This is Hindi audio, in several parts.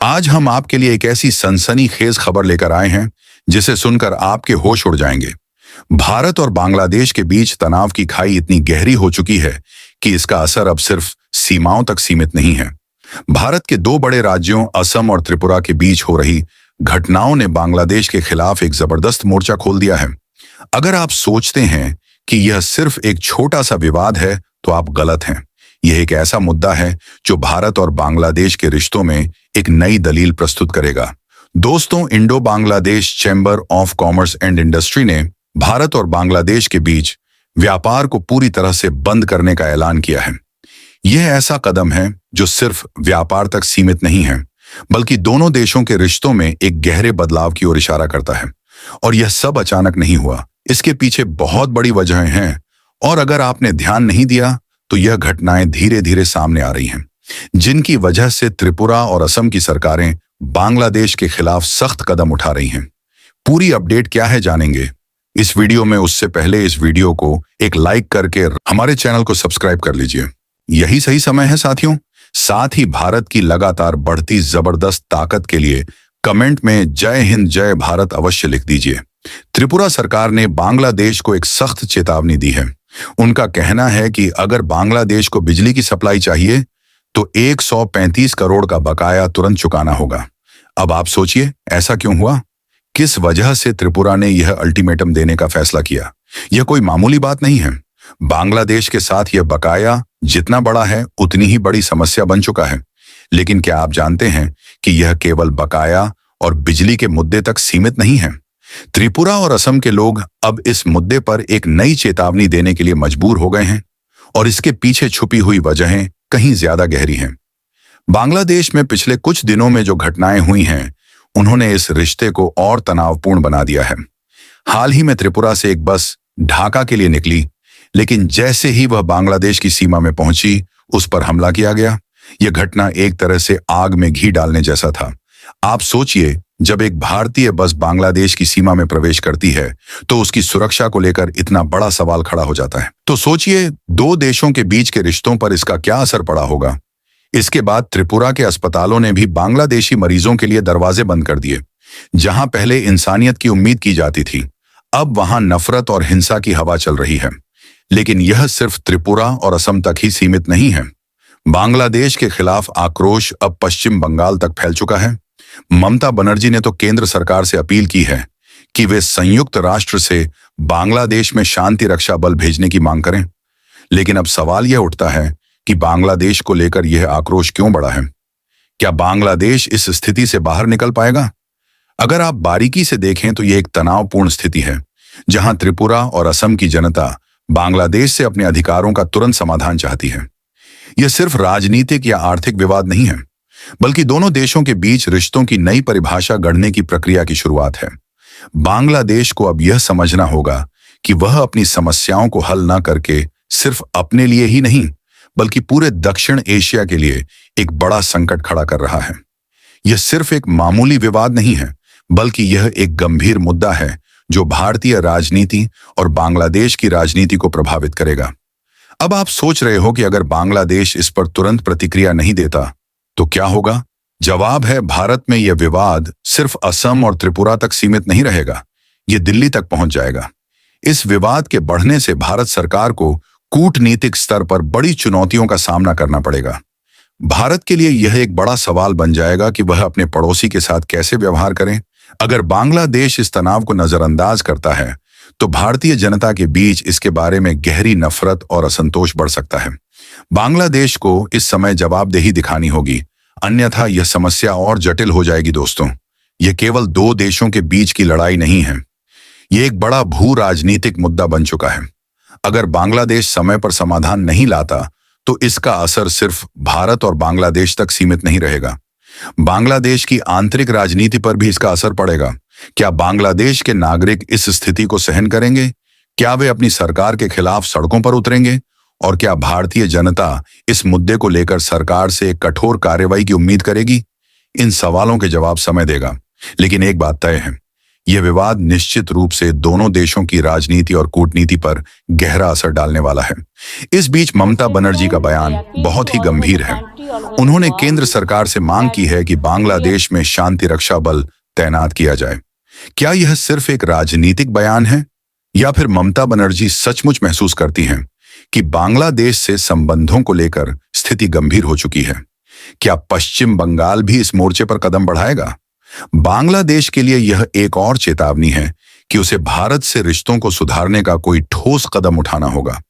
आज हम आपके लिए एक ऐसी सनसनीखेज खबर लेकर आए हैं जिसे सुनकर आपके होश उड़ जाएंगे। भारत और बांग्लादेश के बीच तनाव की खाई इतनी गहरी हो चुकी है कि इसका असर अब सिर्फ सीमाओं तक सीमित नहीं है। भारत के दो बड़े राज्यों असम और त्रिपुरा के बीच हो रही घटनाओं ने बांग्लादेश के खिलाफ एक जबरदस्त मोर्चा खोल दिया है। अगर आप सोचते हैं कि यह सिर्फ एक छोटा सा विवाद है तो आप गलत हैं। यह एक ऐसा मुद्दा है जो भारत और बांग्लादेश के रिश्तों में एक नई दलील प्रस्तुत करेगा। दोस्तों, Indo Bangladesh chamber of commerce and industry ने भारत और बांग्लादेश के बीच व्यापार को पूरी तरह से बंद करने का ऐलान किया है। यह ऐसा कदम है जो सिर्फ व्यापार तक सीमित नहीं है, बल्कि दोनों देशों के रिश्तों में एक गहरे बदलाव की ओर इशारा करता है। और यह सब अचानक नहीं हुआ, इसके पीछे बहुत बड़ी वजहें हैं। और अगर आपने ध्यान नहीं दिया तो यह घटनाएं धीरे धीरे सामने आ रही हैं, जिनकी वजह से त्रिपुरा और असम की सरकारें बांग्लादेश के खिलाफ सख्त कदम उठा रही हैं। पूरी अपडेट क्या है जानेंगे इस वीडियो में। उससे पहले इस वीडियो को एक लाइक करके हमारे चैनल को सब्सक्राइब कर लीजिए। यही सही समय है साथियों। साथ ही भारत की लगातार बढ़ती जबरदस्त ताकत के लिए कमेंट में जय हिंद जय भारत अवश्य लिख दीजिए। त्रिपुरा सरकार ने बांग्लादेश को एक सख्त चेतावनी दी है। उनका कहना है कि अगर बांग्लादेश को बिजली की सप्लाई चाहिए तो 135 करोड़ का बकाया तुरंत चुकाना होगा। अब आप सोचिए, ऐसा क्यों हुआ? किस वजह से त्रिपुरा ने यह अल्टीमेटम देने का फैसला किया? यह कोई मामूली बात नहीं है। बांग्लादेश के साथ यह बकाया जितना बड़ा है उतनी ही बड़ी समस्या बन चुका है। लेकिन क्या आप जानते हैं कि यह केवल बकाया और बिजली के मुद्दे तक सीमित नहीं है? त्रिपुरा और असम के लोग अब इस मुद्दे पर एक नई चेतावनी देने के लिए मजबूर हो गए हैं, और इसके पीछे छुपी हुई वजहें कहीं ज्यादा गहरी हैं। बांग्लादेश में पिछले कुछ दिनों में जो घटनाएं हुई हैं, उन्होंने इस रिश्ते को और तनावपूर्ण बना दिया है। हाल ही में त्रिपुरा से एक बस ढाका के लिए निकली, लेकिन जैसे ही वह बांग्लादेश की सीमा में पहुंची, उस पर हमला किया गया। यह घटना एक तरह से आग में घी डालने जैसा था। आप सोचिए, जब एक भारतीय बस बांग्लादेश की सीमा में प्रवेश करती है तो उसकी सुरक्षा को लेकर इतना बड़ा सवाल खड़ा हो जाता है। तो सोचिए, दो देशों के बीच के रिश्तों पर इसका क्या असर पड़ा होगा। इसके बाद त्रिपुरा के अस्पतालों ने भी बांग्लादेशी मरीजों के लिए दरवाजे बंद कर दिए। जहां पहले इंसानियत की उम्मीद की जाती थी, अब वहां नफरत और हिंसा की हवा चल रही है। लेकिन यह सिर्फ त्रिपुरा और असम तक ही सीमित नहीं है। बांग्लादेश के खिलाफ आक्रोश अब पश्चिम बंगाल तक फैल चुका है। ममता बनर्जी ने तो केंद्र सरकार से अपील की है कि वे संयुक्त राष्ट्र से बांग्लादेश में शांति रक्षा बल भेजने की मांग करें। लेकिन अब सवाल यह उठता है कि बांग्लादेश को लेकर यह आक्रोश क्यों बढ़ा है? क्या बांग्लादेश इस स्थिति से बाहर निकल पाएगा? अगर आप बारीकी से देखें तो यह एक तनावपूर्ण स्थिति है, जहां त्रिपुरा और असम की जनता बांग्लादेश से अपने अधिकारों का तुरंत समाधान चाहती है। यह सिर्फ राजनीतिक या आर्थिक विवाद नहीं है, बल्कि दोनों देशों के बीच रिश्तों की नई परिभाषा गढ़ने की प्रक्रिया की शुरुआत है। बांग्लादेश को अब यह समझना होगा कि वह अपनी समस्याओं को हल न करके सिर्फ अपने लिए ही नहीं, बल्कि पूरे दक्षिण एशिया के लिए एक बड़ा संकट खड़ा कर रहा है। यह सिर्फ एक मामूली विवाद नहीं है, बल्कि यह एक गंभीर मुद्दा है जो भारतीय राजनीति और बांग्लादेश की राजनीति को प्रभावित करेगा। अब आप सोच रहे हो कि अगर बांग्लादेश इस पर तुरंत प्रतिक्रिया नहीं देता तो क्या होगा? जवाब है, भारत में यह विवाद सिर्फ असम और त्रिपुरा तक सीमित नहीं रहेगा, यह दिल्ली तक पहुंच जाएगा। इस विवाद के बढ़ने से भारत सरकार को कूटनीतिक स्तर पर बड़ी चुनौतियों का सामना करना पड़ेगा। भारत के लिए यह एक बड़ा सवाल बन जाएगा कि वह अपने पड़ोसी के साथ कैसे व्यवहार करें। अगर बांग्लादेश इस तनाव को नजरअंदाज करता है तो भारतीय जनता के बीच इसके बारे में गहरी नफरत और असंतोष बढ़ सकता है। बांग्लादेश को इस समय जवाबदेही दिखानी होगी, अन्यथा यह समस्या और जटिल हो जाएगी। दोस्तों, यह केवल दो देशों के बीच की लड़ाई नहीं है, यह एक बड़ा भू राजनीतिक मुद्दा बन चुका है। अगर बांग्लादेश समय पर समाधान नहीं लाता तो इसका असर सिर्फ भारत और बांग्लादेश तक सीमित नहीं रहेगा, बांग्लादेश की आंतरिक राजनीति पर भी इसका असर पड़ेगा। क्या बांग्लादेश के नागरिक इस स्थिति को सहन करेंगे? क्या वे अपनी सरकार के खिलाफ सड़कों पर उतरेंगे? और क्या भारतीय जनता इस मुद्दे को लेकर सरकार से एक कठोर कार्रवाई की उम्मीद करेगी? इन सवालों के जवाब समय देगा। लेकिन एक बात तय है, यह विवाद निश्चित रूप से दोनों देशों की राजनीति और कूटनीति पर गहरा असर डालने वाला है। इस बीच ममता बनर्जी का बयान बहुत ही गंभीर है। उन्होंने केंद्र सरकार से मांग की है कि बांग्लादेश में शांति रक्षा बल तैनात किया जाए। क्या यह सिर्फ एक राजनीतिक बयान है या फिर ममता बनर्जी सचमुच महसूस करती हैं कि बांग्लादेश से संबंधों को लेकर स्थिति गंभीर हो चुकी है? क्या पश्चिम बंगाल भी इस मोर्चे पर कदम बढ़ाएगा? बांग्लादेश के लिए यह एक और चेतावनी है कि उसे भारत से रिश्तों को सुधारने का कोई ठोस कदम उठाना होगा,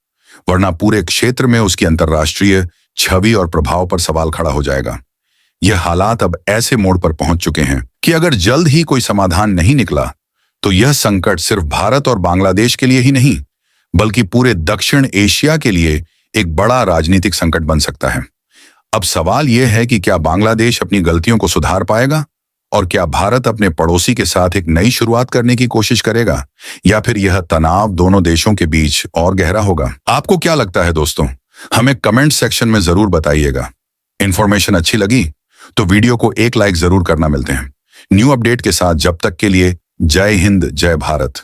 वरना पूरे क्षेत्र में उसकी अंतर्राष्ट्रीय छवि और प्रभाव पर सवाल खड़ा हो जाएगा। यह हालात अब ऐसे मोड़ पर पहुंच चुके हैं कि अगर जल्द ही कोई समाधान नहीं निकला तो यह संकट सिर्फ भारत और बांग्लादेश के लिए ही नहीं बल्कि पूरे दक्षिण एशिया के लिए एक बड़ा राजनीतिक संकट बन सकता है। अब सवाल यह है कि क्या बांग्लादेश अपनी गलतियों को सुधार पाएगा और क्या भारत अपने पड़ोसी के साथ एक नई शुरुआत करने की कोशिश करेगा, या फिर यह तनाव दोनों देशों के बीच और गहरा होगा? आपको क्या लगता है दोस्तों? हमें कमेंट सेक्शन में जरूर बताइएगा। इन्फॉर्मेशन अच्छी लगी तो वीडियो को एक लाइक जरूर करना। मिलते हैं न्यू अपडेट के साथ, जब तक के लिए जय हिंद, जय भारत।